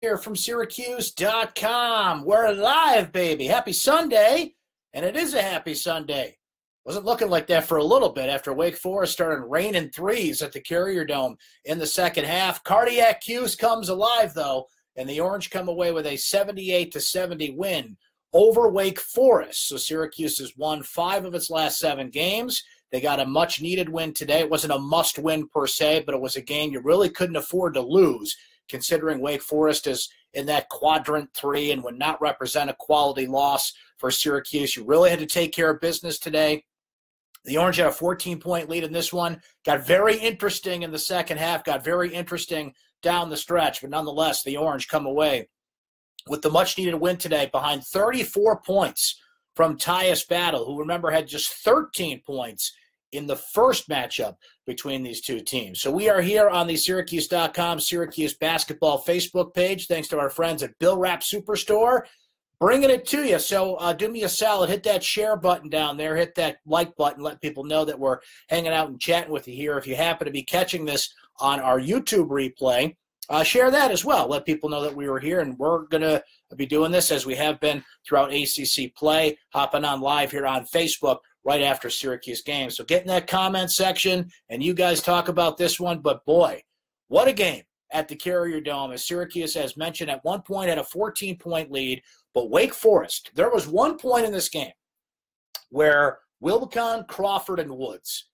Here from syracuse.com. We're live, baby. Happy Sunday. And it is a happy Sunday. Wasn't looking like that for a little bit after Wake Forest started raining threes at the Carrier Dome in the second half. Cardiac Q's comes alive, though, and the Orange come away with a 78-70 win over Wake Forest. So Syracuse has won 5 of its last 7 games. They got a much-needed win today. It wasn't a must-win per se, but it was a game you really couldn't afford to lose, considering Wake Forest is in that quadrant 3 and would not represent a quality loss for Syracuse. You really had to take care of business today. The Orange had a 14-point lead in this one. Got very interesting in the second half, got very interesting down the stretch, but nonetheless, the Orange come away with the much-needed win today behind 34 points from Tyus Battle, who, remember, had just 13 points in the first matchup between these two teams. So we are here on the syracuse.com Syracuse basketball Facebook page, thanks to our friends at Bill Wrap Superstore, bringing it to you. So do me a solid, hit that share button down there, hit that like button, let people know that we're hanging out and chatting with you here. If you happen to be catching this on our YouTube replay, share that as well. Let people know that we were here, and we're going to be doing this as we have been throughout ACC play, hopping on live here on Facebook right after Syracuse games. So get in that comment section, and you guys talk about this one. But, boy, what a game at the Carrier Dome. As Syracuse, as mentioned, at one point had a 14-point lead. But Wake Forest, there was one point in this game where Wilbekin, Crawford, and Woods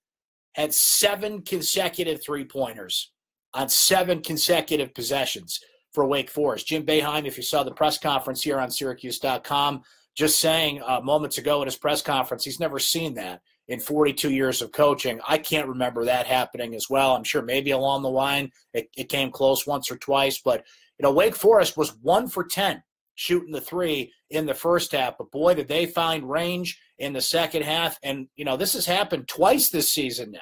had 7 consecutive three-pointers on 7 consecutive possessions for Wake Forest. Jim Boeheim, if you saw the press conference here on syracuse.com, just saying moments ago at his press conference, he's never seen that in 42 years of coaching. I can't remember that happening as well. I'm sure maybe along the line it came close once or twice. But, Wake Forest was 1 for 10 shooting the 3 in the first half. But, boy, did they find range in the second half. And, this has happened twice this season now.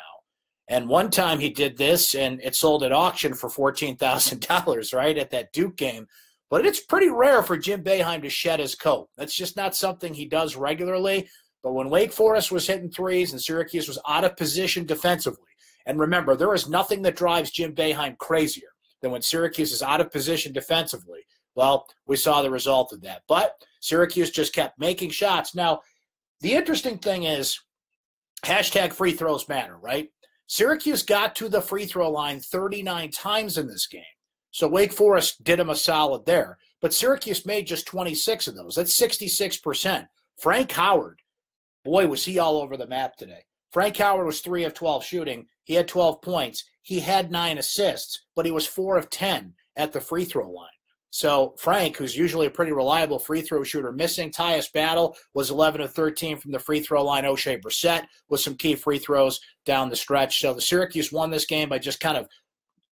And one time he did this, and it sold at auction for $14,000, right, at that Duke game. But it's pretty rare for Jim Boeheim to shed his coat. That's just not something he does regularly. But when Wake Forest was hitting threes and Syracuse was out of position defensively, and remember, there is nothing that drives Jim Boeheim crazier than when Syracuse is out of position defensively. Well, we saw the result of that. But Syracuse just kept making shots. Now, the interesting thing is, hashtag free throws matter, right? Syracuse got to the free throw line 39 times in this game. So Wake Forest did him a solid there. But Syracuse made just 26 of those. That's 66%. Frank Howard, boy, was he all over the map today. Frank Howard was 3 of 12 shooting. He had 12 points. He had 9 assists, but he was 4 of 10 at the free throw line. So Frank, who's usually a pretty reliable free throw shooter, missing. Tyus Battle was 11 of 13 from the free throw line. O'Shea Brissett with some key free throws down the stretch. So the Syracuse won this game by just kind of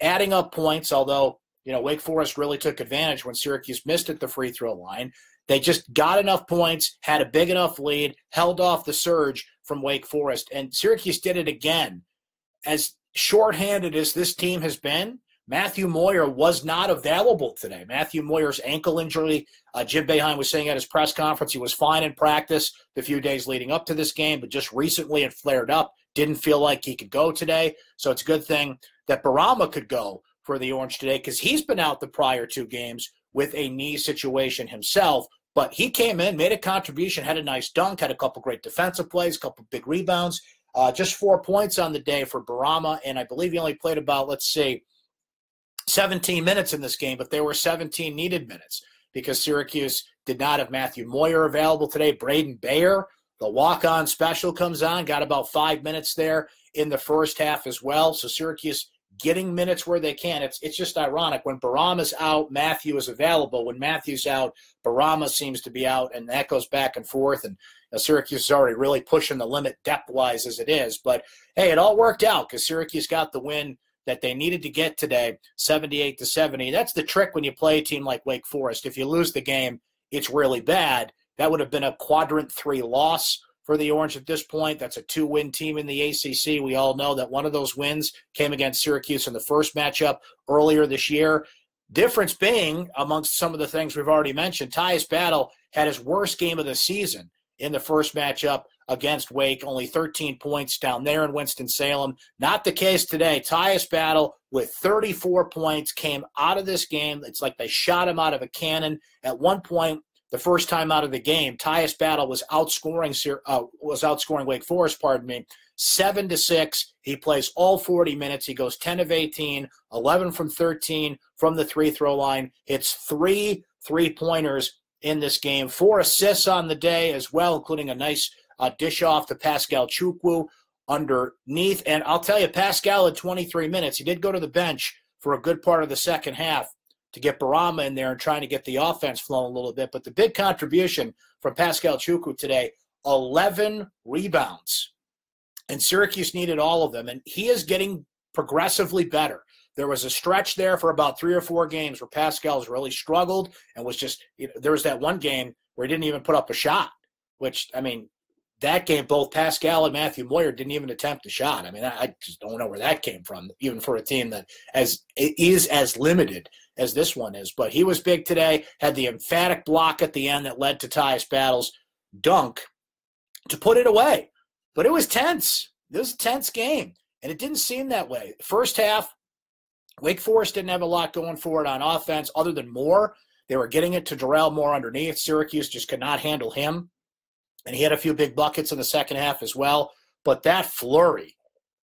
adding up points, although, Wake Forest really took advantage when Syracuse missed at the free throw line. They just got enough points, had a big enough lead, held off the surge from Wake Forest. And Syracuse did it again. As shorthanded as this team has been, Matthew Moyer was not available today. Matthew Moyer's ankle injury, Jim Boeheim was saying at his press conference, he was fine in practice the few days leading up to this game, but just recently it flared up. Didn't feel like he could go today. So it's a good thing that Barama could go for the Orange today, because he's been out the prior 2 games with a knee situation himself. But he came in, made a contribution, had a nice dunk, had a couple great defensive plays, a couple big rebounds. Just 4 points on the day for Barama, and I believe he only played about, 17 minutes in this game, but there were 17 needed minutes because Syracuse did not have Matthew Moyer available today. Braden Bayer, the walk-on special, comes on, got about 5 minutes there in the first half as well. So Syracuse getting minutes where they can. It's just ironic. When Barama's out, Matthew is available. When Matthew's out, Barama seems to be out, and that goes back and forth. And Syracuse is already really pushing the limit depth-wise as it is. But, hey, it all worked out because Syracuse got the win that they needed to get today, 78-70. That's the trick when you play a team like Wake Forest. If you lose the game, it's really bad. That would have been a quadrant 3 loss for the Orange at this point. That's a 2-win team in the ACC. We all know that one of those wins came against Syracuse in the first matchup earlier this year. Difference being, amongst some of the things we've already mentioned, Tyus Battle had his worst game of the season in the first matchup against Wake, only 13 points down there in Winston-Salem. Not the case today. Tyus Battle with 34 points came out of this game. It's like they shot him out of a cannon. At one point, the first time out of the game, Tyus Battle was outscoring Wake Forest, 7-6. He plays all 40 minutes. He goes 10 of 18, 11 from 13 from the free-throw line. Hits 3 3-pointers in this game. 4 assists on the day as well, including a nice dish off to Pascal Chukwu underneath. And I'll tell you, Pascal had 23 minutes. He did go to the bench for a good part of the second half to get Barama in there and trying to get the offense flowing a little bit. But the big contribution from Pascal Chukwu today, 11 rebounds. And Syracuse needed all of them. And he is getting progressively better. There was a stretch there for about 3 or 4 games where Pascal's really struggled and was just, there was that one game where he didn't even put up a shot, which, I mean, that game, both Pascal and Matthew Moyer didn't even attempt a shot. I mean, I just don't know where that came from, even for a team that is as limited as this one is. But he was big today, had the emphatic block at the end that led to Tyus Battle's dunk to put it away. But it was tense. It was a tense game, and it didn't seem that way. First half, Wake Forest didn't have a lot going for it on offense other than Moore. They were getting it to Darrell Moore underneath. Syracuse just could not handle him. And he had a few big buckets in the second half as well. But that flurry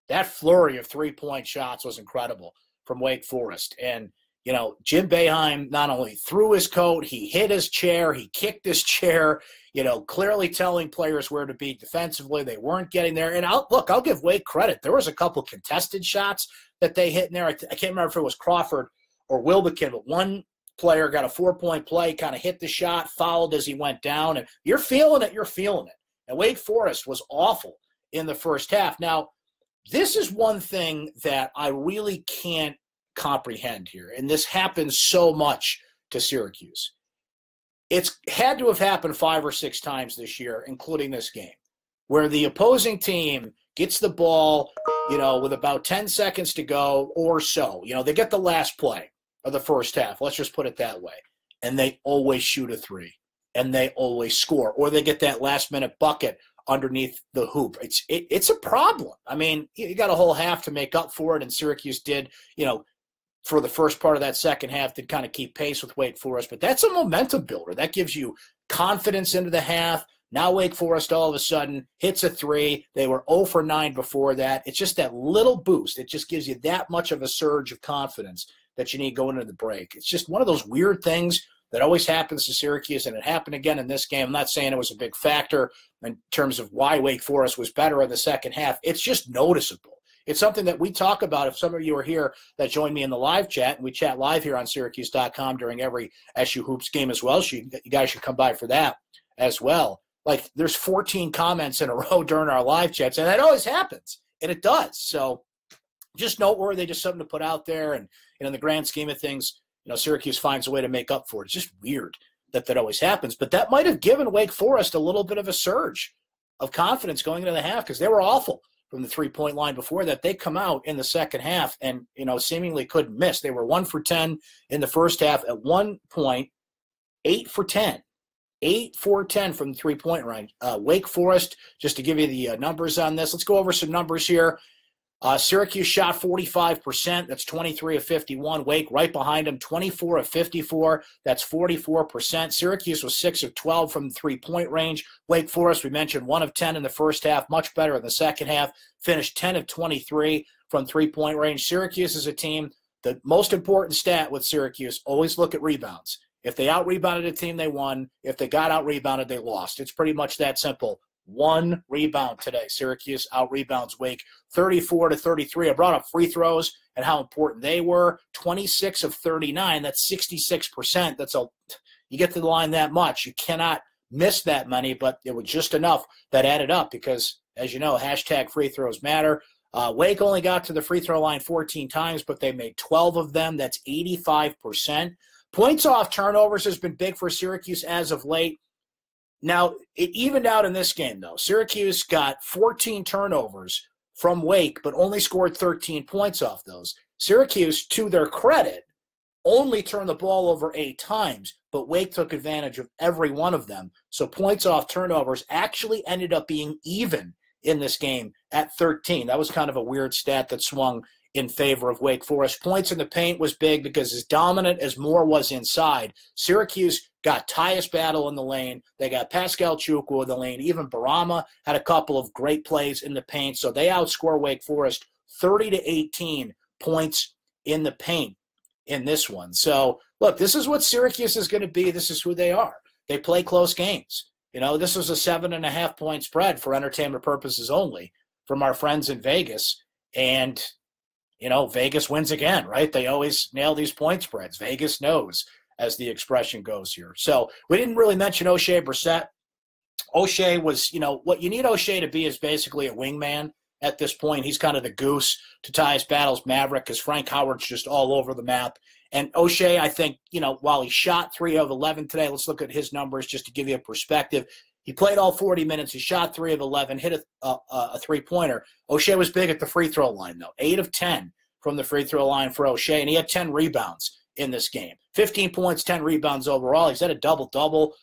of 3-point shots was incredible from Wake Forest. And, Jim Boeheim not only threw his coat, he hit his chair, he kicked his chair, clearly telling players where to be defensively. They weren't getting there. And I'll give Wake credit. There was a couple contested shots that they hit in there. I can't remember if it was Crawford or Wilbekin, but one player got a 4-point play, kind of hit the shot, fouled as he went down, and you're feeling it. And Wake Forest was awful in the first half. Now, this is one thing that I really can't comprehend here, and this happens so much to Syracuse. It's had to have happened 5 or 6 times this year, including this game, where the opposing team gets the ball, with about 10 seconds to go or so. They get the last play of the first half, let's just put it that way, and they always shoot a 3, and they always score, or they get that last-minute bucket underneath the hoop. It's a problem. I mean, you got a whole half to make up for it, and Syracuse did, for the first part of that second half, did kind of keep pace with Wake Forest, but that's a momentum builder. That gives you confidence into the half. Now Wake Forest all of a sudden hits a 3. They were 0 for 9 before that. It's just that little boost. It just gives you that much of a surge of confidence that you need going into the break. It's just one of those weird things that always happens to Syracuse, and it happened again in this game. I'm not saying it was a big factor in terms of why Wake Forest was better in the second half. It's just noticeable. It's something that we talk about. If some of you are here that join me in the live chat, and we chat live here on syracuse.com during every SU Hoops game as well, so you guys should come by for that as well. Like, there's 14 comments in a row during our live chats, and that always happens, and it does. So just noteworthy, just something to put out there. And in the grand scheme of things, Syracuse finds a way to make up for it. It's just weird that always happens. But that might have given Wake Forest a little bit of a surge of confidence going into the half, because they were awful from the 3-point line before that. They come out in the second half and, seemingly couldn't miss. They were 1 for 10 in the first half. At one point, 8 for 10. 8 for 10 from the 3-point range. Wake Forest, just to give you the numbers on this, let's go over some numbers here. Syracuse shot 45%. That's 23 of 51. Wake right behind them, 24 of 54. That's 44%. Syracuse was 6 of 12 from the 3-point range. Wake Forest, we mentioned, 1 of 10 in the first half, much better in the second half. Finished 10 of 23 from 3-point range. Syracuse is a team, the most important stat with Syracuse, always look at rebounds. If they out-rebounded a team, they won. If they got out-rebounded, they lost. It's pretty much that simple. 1 rebound today. Syracuse out-rebounds Wake 34-33. I brought up free throws and how important they were. 26 of 39. That's 66%. You get to the line that much. You cannot miss that many, but it was just enough that added up because, as you know, hashtag free throws matter. Wake only got to the free throw line 14 times, but they made 12 of them. That's 85%. Points off turnovers has been big for Syracuse as of late. Now, it evened out in this game, though. Syracuse got 14 turnovers from Wake, but only scored 13 points off those. Syracuse, to their credit, only turned the ball over 8 times, but Wake took advantage of every one of them. So points off turnovers actually ended up being even in this game at 13. That was kind of a weird stat that swung in favor of Wake Forest. Points in the paint was big because as dominant as Moore was inside, Syracuse got Tyus Battle in the lane. They got Pascal Chukwu in the lane. Even Barama had a couple of great plays in the paint. So they outscore Wake Forest 30-18 points in the paint in this one. So, look, this is what Syracuse is going to be. This is who they are. They play close games. You know, this was a 7.5-point spread for entertainment purposes only from our friends in Vegas. And, you know, Vegas wins again, right? They always nail these point spreads. Vegas knows, as the expression goes here. So we didn't really mention O'Shea Brissett. O'Shea was, you know, what you need O'Shea to be is basically a wingman at this point. He's kind of the goose to Tyus Battle's Maverick because Frank Howard's just all over the map. And O'Shea, I think, you know, while he shot 3 of 11 today, let's look at his numbers just to give you a perspective. He played all 40 minutes. He shot 3 of 11, hit a three-pointer. O'Shea was big at the free throw line, though. 8 of 10 from the free throw line for O'Shea, and he had 10 rebounds in this game. 15 points, 10 rebounds overall. He's had a double-double,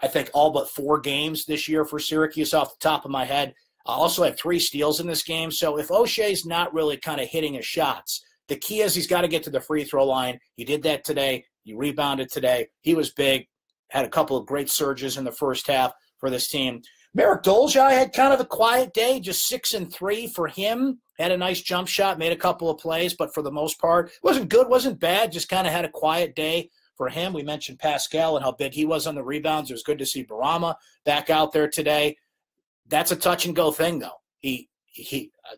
I think, all but 4 games this year for Syracuse off the top of my head. I also had 3 steals in this game. So if O'Shea's not really kind of hitting his shots, the key is he's got to get to the free throw line. He did that today. He rebounded today. He was big, had a couple of great surges in the first half for this team. Merrick Dolezaj had kind of a quiet day, just 6 and 3 for him. Had a nice jump shot, made a couple of plays, but for the most part, wasn't good, wasn't bad, just kind of had a quiet day for him. We mentioned Pascal and how big he was on the rebounds. It was good to see Barama back out there today. That's a touch-and-go thing, though.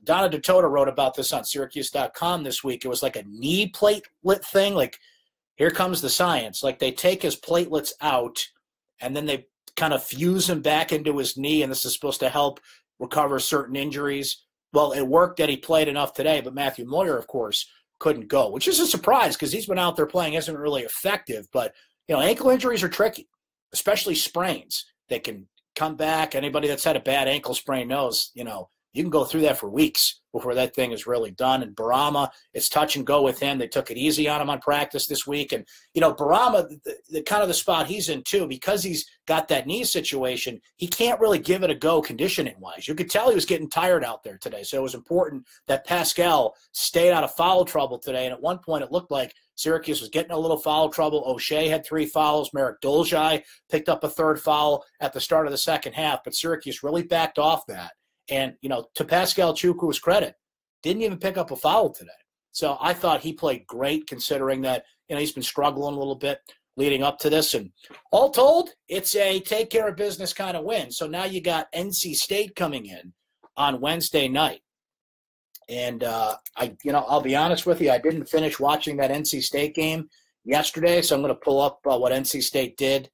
Donna DeToto wrote about this on syracuse.com this week. It was like a knee platelet thing. Like, here comes the science. Like, they take his platelets out, and then they kind of fuse him back into his knee, and this is supposed to help recover certain injuries. Well, it worked that he played enough today, but Matthew Moyer, of course, couldn't go, which is a surprise because he's been out there playing, isn't really effective. But, you know, ankle injuries are tricky, especially sprains. They can come back. Anybody that's had a bad ankle sprain knows, you know, you can go through that for weeks before that thing is really done. And Barama, it's touch and go with him. They took it easy on him on practice this week. And, you know, Barama, the kind of the spot he's in too, because he's got that knee situation, he can't really give it a go conditioning-wise. You could tell he was getting tired out there today. So it was important that Pascal stayed out of foul trouble today. And at one point it looked like Syracuse was getting a little foul trouble. O'Shea had 3 fouls. Merrick Dolezaj picked up a 3rd foul at the start of the second half. But Syracuse really backed off that. And, you know, to Pascal Chukwu's credit, didn't even pick up a foul today. So I thought he played great considering that, you know, he's been struggling a little bit leading up to this. And all told, it's a take care of business kind of win. So now you got NC State coming in on Wednesday night. And, I'll be honest with you, I didn't finish watching that NC State game yesterday. So I'm going to pull up what NC State did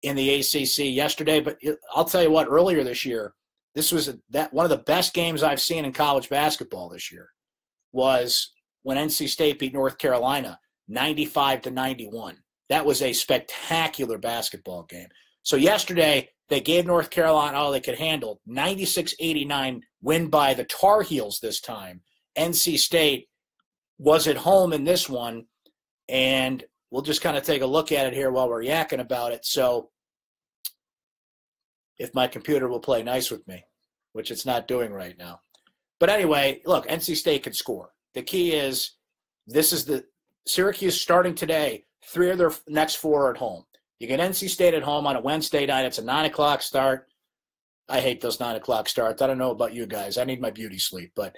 in the ACC yesterday. But I'll tell you what, earlier this year, this was one of the best games I've seen in college basketball this year was when NC State beat North Carolina 95-91. That was a spectacular basketball game. So yesterday they gave North Carolina all they could handle. 96-89 win by the Tar Heels this time. NC State was at home in this one, and we'll just kind of take a look at it here while we're yakking about it. So if my computer will play nice with me, which it's not doing right now. But anyway, look, NC State can score. The key is this is the Syracuse starting today, 3 of their next 4 are at home. You get NC State at home on a Wednesday night. It's a 9 o'clock start. I hate those 9 o'clock starts. I don't know about you guys. I need my beauty sleep. But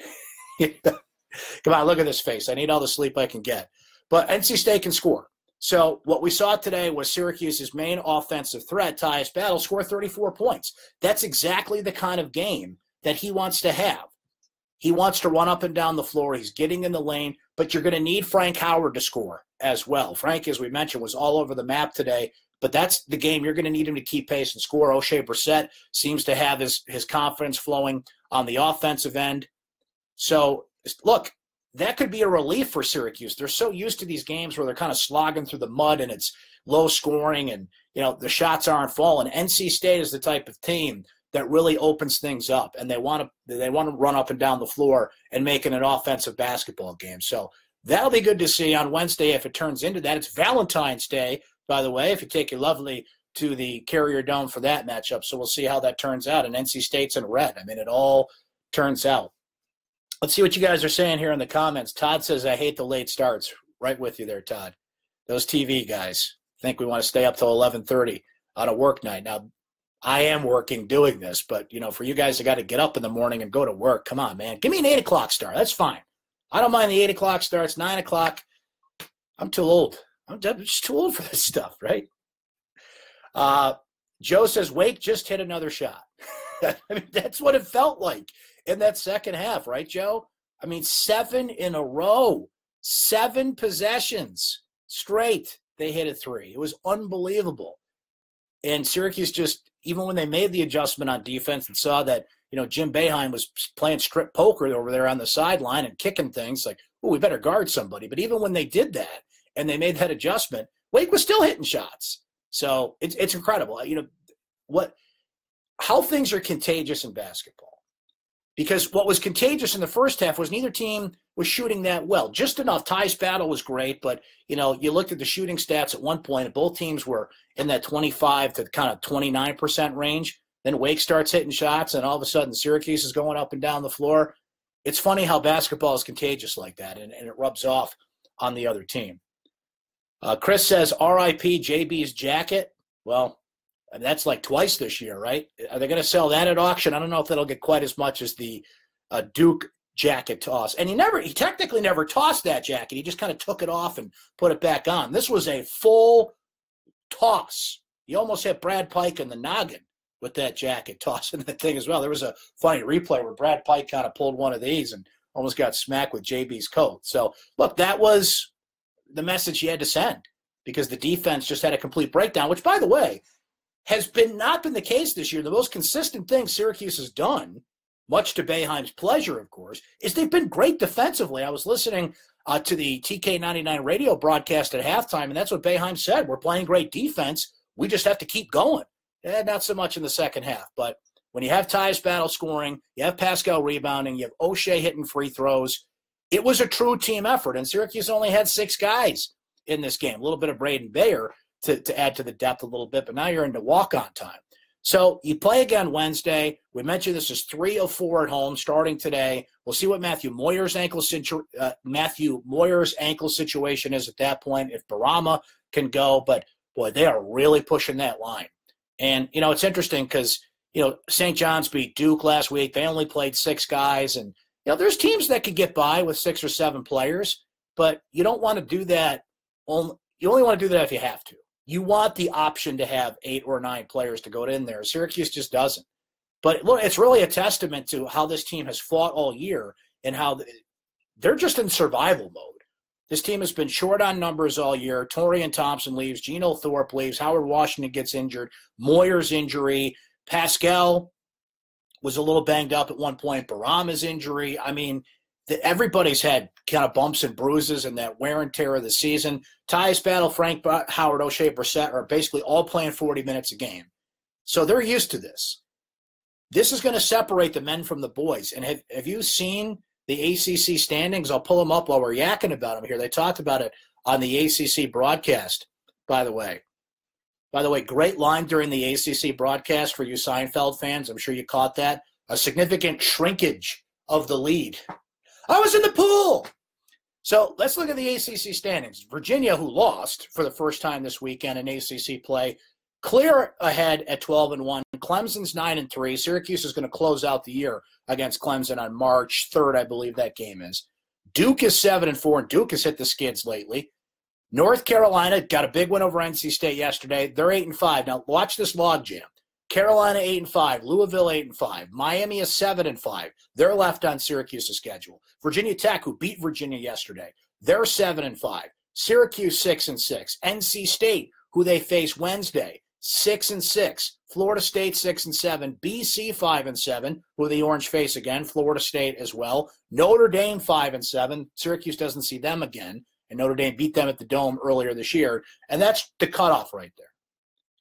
come on, look at this face. I need all the sleep I can get. But NC State can score. So what we saw today was Syracuse's main offensive threat, Tyus Battle, score 34 points. That's exactly the kind of game that he wants to have. He wants to run up and down the floor. He's getting in the lane, but you're going to need Frank Howard to score as well. Frank, as we mentioned, was all over the map today, but that's the game you're going to need him to keep pace and score. O'Shea Brissett seems to have his confidence flowing on the offensive end. So, look, that could be a relief for Syracuse. They're so used to these games where they're kind of slogging through the mud and it's low scoring and, you know, the shots aren't falling. NC State is the type of team that really opens things up, and they want to run up and down the floor and make it an offensive basketball game. So That'll be good to see on Wednesday if it turns into that. It's Valentine's Day, by the way, if you take your lovely to the Carrier Dome for that matchup. So we'll see how that turns out. And NC State's in red. I mean, it all turns out. Let's see what you guys are saying here in the comments. Todd says, I hate the late starts. Right with you there, Todd. Those TV guys think we want to stay up till 11:30 on a work night. Now, I am working doing this, but, for you guys that got to get up in the morning and go to work, come on, man. Give me an 8 o'clock start. That's fine. I don't mind the 8 o'clock starts, 9 o'clock. I'm too old. I'm just too old for this stuff, right? Joe says, Wake just hit another shot. I mean, that's what it felt like in that second half, right, Joe? I mean, 7 in a row, 7 possessions straight. They hit a 3. It was unbelievable. And Syracuse just, even when they made the adjustment on defense and saw that, Jim Boeheim was playing strip poker over there on the sideline and kicking things like, oh, we better guard somebody. But even when they did that and they made that adjustment, Wake was still hitting shots. So it's incredible. How things are contagious in basketball. Because what was contagious in the first half was neither team was shooting that well. Just enough. Ty's battle was great, but, you looked at the shooting stats at one point, and both teams were in that 25 to kind of 29% range. Then Wake starts hitting shots, and all of a sudden Syracuse is going up and down the floor. It's funny how basketball is contagious like that, and it rubs off on the other team. Chris says, R.I.P. JB's jacket. Well, that's like twice this year, right? Are they going to sell that at auction? I don't know if that'll get quite as much as the Duke jacket toss. And he technically never tossed that jacket. He just kind of took it off and put it back on. This was a full toss. He almost hit Brad Pike in the noggin with that jacket tossing that thing as well. There was a funny replay where Brad Pike kind of pulled one of these and almost got smacked with JB's coat. So, look, that was the message he had to send because the defense just had a complete breakdown, which, by the way, has not been the case this year. The most consistent thing Syracuse has done, much to Boeheim's pleasure, of course, is they've been great defensively. I was listening to the TK99 radio broadcast at halftime, and that's what Boeheim said. We're playing great defense. We just have to keep going. Not so much in the second half, but when you have Tyus Battle scoring, you have Pascal rebounding, you have O'Shea hitting free throws, it was a true team effort, and Syracuse only had 6 guys in this game. A little bit of Braden Bayer to add to the depth a little bit, but now you're into walk-on time. So you play again Wednesday. We mentioned this is 3 of 4 at home starting today. We'll see what Matthew Moyer's ankle situation is at that point, if Barama can go. But, boy, they are really pushing that line. And, it's interesting because, St. John's beat Duke last week. They only played 6 guys. And, there's teams that could get by with 6 or 7 players, but you don't want to do that. You only want to do that if you have to. You want the option to have 8 or 9 players to go in there. Syracuse just doesn't. But look, it's really a testament to how this team has fought all year and how they're just in survival mode. This team has been short on numbers all year. Torian Thompson leaves. Geno Thorpe leaves. Howard Washington gets injured. Moyer's injury. Pascal was a little banged up at one point. Barama's injury. I mean, everybody's had kind of bumps and bruises and that wear and tear of the season. Tyus Battle, Frank Howard, O'Shea Brissett are basically all playing 40 minutes a game. So they're used to this. This is going to separate the men from the boys. And have you seen the ACC standings? I'll pull them up while we're yakking about them here. They talked about it on the ACC broadcast, by the way. By the way, great line during the ACC broadcast for you Seinfeld fans. I'm sure you caught that. A significant shrinkage of the lead. I was in the pool. So let's look at the ACC standings. Virginia, who lost for the first time this weekend in ACC play, clear ahead at 12-1. Clemson's 9-3. Syracuse is going to close out the year against Clemson on March 3rd, I believe that game is. Duke is 7-4, and Duke has hit the skids lately. North Carolina got a big win over NC State yesterday. They're 8-5. Now watch this logjam. Carolina 8-5, Louisville 8-5, Miami is 7-5. They're left on Syracuse's schedule. Virginia Tech, who beat Virginia yesterday, they're 7-5. Syracuse 6-6. NC State, who they face Wednesday, 6-6. Florida State 6-7. BC 5-7, who the Orange face again. Florida State as well. Notre Dame 5-7. Syracuse doesn't see them again, and Notre Dame beat them at the Dome earlier this year, and that's the cutoff right there.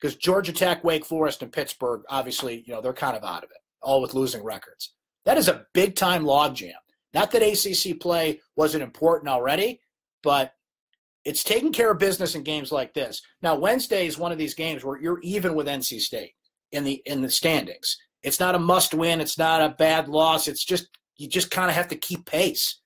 Because Georgia Tech, Wake Forest, and Pittsburgh, obviously, they're kind of out of it, all with losing records. That is a big-time logjam. Not that ACC play wasn't important already, but it's taking care of business in games like this. Now, Wednesday is one of these games where you're even with NC State in the standings. It's not a must-win. It's not a bad loss. It's just you just kind of have to keep pace.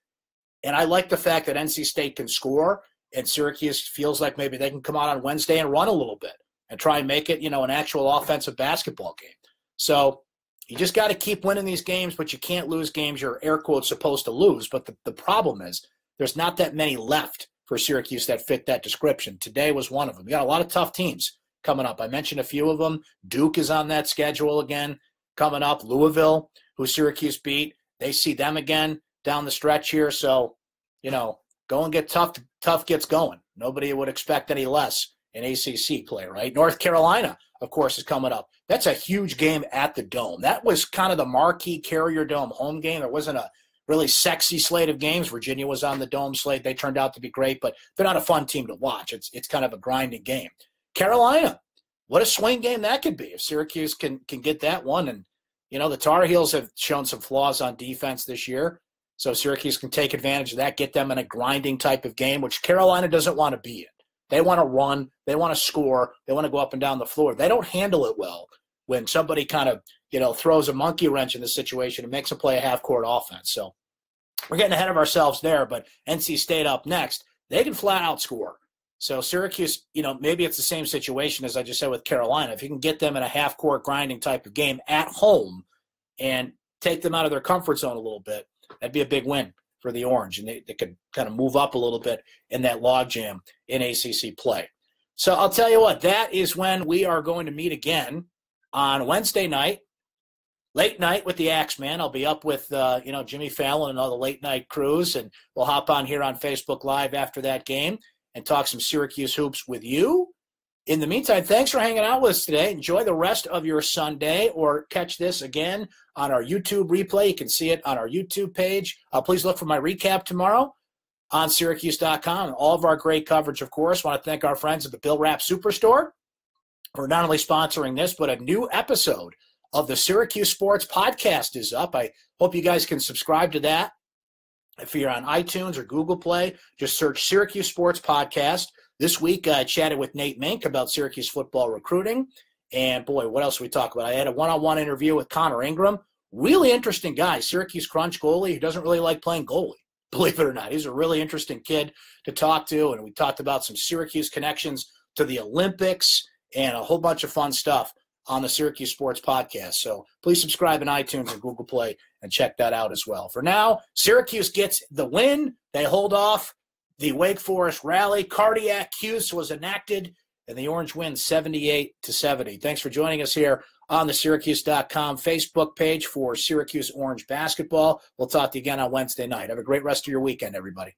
And I like the fact that NC State can score, and Syracuse feels like maybe they can come out on Wednesday and run a little bit and try and make it, an actual offensive basketball game. So you just got to keep winning these games, but you can't lose games you're air quotes supposed to lose. But the problem is there's not that many left for Syracuse that fit that description. Today was one of them. You got a lot of tough teams coming up. I mentioned a few of them. Duke is on that schedule again coming up. Louisville, who Syracuse beat, they see them again down the stretch here. So, go and get tough. Tough gets going. Nobody would expect any less in ACC play, right? North Carolina, of course, is coming up. That's a huge game at the Dome. That was kind of the marquee Carrier Dome home game. There wasn't a really sexy slate of games. Virginia was on the Dome slate. They turned out to be great, but they're not a fun team to watch. It's kind of a grinding game. Carolina, what a swing game that could be if Syracuse can get that one. And, the Tar Heels have shown some flaws on defense this year, so Syracuse can take advantage of that, get them in a grinding type of game, which Carolina doesn't want to be in. They want to run. They want to score. They want to go up and down the floor. They don't handle it well when somebody kind of, throws a monkey wrench in the situation and makes them play a half-court offense. So we're getting ahead of ourselves there, but NC State up next, they can flat out score. So Syracuse, maybe it's the same situation as I just said with Carolina. If you can get them in a half-court grinding type of game at home and take them out of their comfort zone a little bit, that'd be a big win for the Orange, and they could kind of move up a little bit in that logjam in ACC play. So I'll tell you what, that is when we are going to meet again on Wednesday night, late night with the Axeman. I'll be up with, Jimmy Fallon and all the late night crews, and we'll hop on here on Facebook Live after that game and talk some Syracuse hoops with you. In the meantime, thanks for hanging out with us today. Enjoy the rest of your Sunday, or catch this again on our YouTube replay. You can see it on our YouTube page. Please look for my recap tomorrow on syracuse.com. All of our great coverage, of course. I want to thank our friends at the Bill Rapp Superstore for not only sponsoring this, but a new episode of the Syracuse Sports Podcast is up. I hope you guys can subscribe to that. If you're on iTunes or Google Play, just search Syracuse Sports Podcast. This week, I chatted with Nate Mink about Syracuse football recruiting. And, boy, what else we talk about? I had a one-on-one interview with Connor Ingram. Really interesting guy, Syracuse Crunch goalie who doesn't really like playing goalie, believe it or not. He's a really interesting kid to talk to, and we talked about some Syracuse connections to the Olympics and a whole bunch of fun stuff on the Syracuse Sports Podcast. So please subscribe in iTunes and Google Play and check that out as well. For now, Syracuse gets the win. They hold off the Wake Forest rally. Cardiac Cuse was enacted, and the Orange wins 78-70. Thanks for joining us here on the syracuse.com Facebook page for Syracuse Orange basketball. We'll talk to you again on Wednesday night. Have a great rest of your weekend, everybody.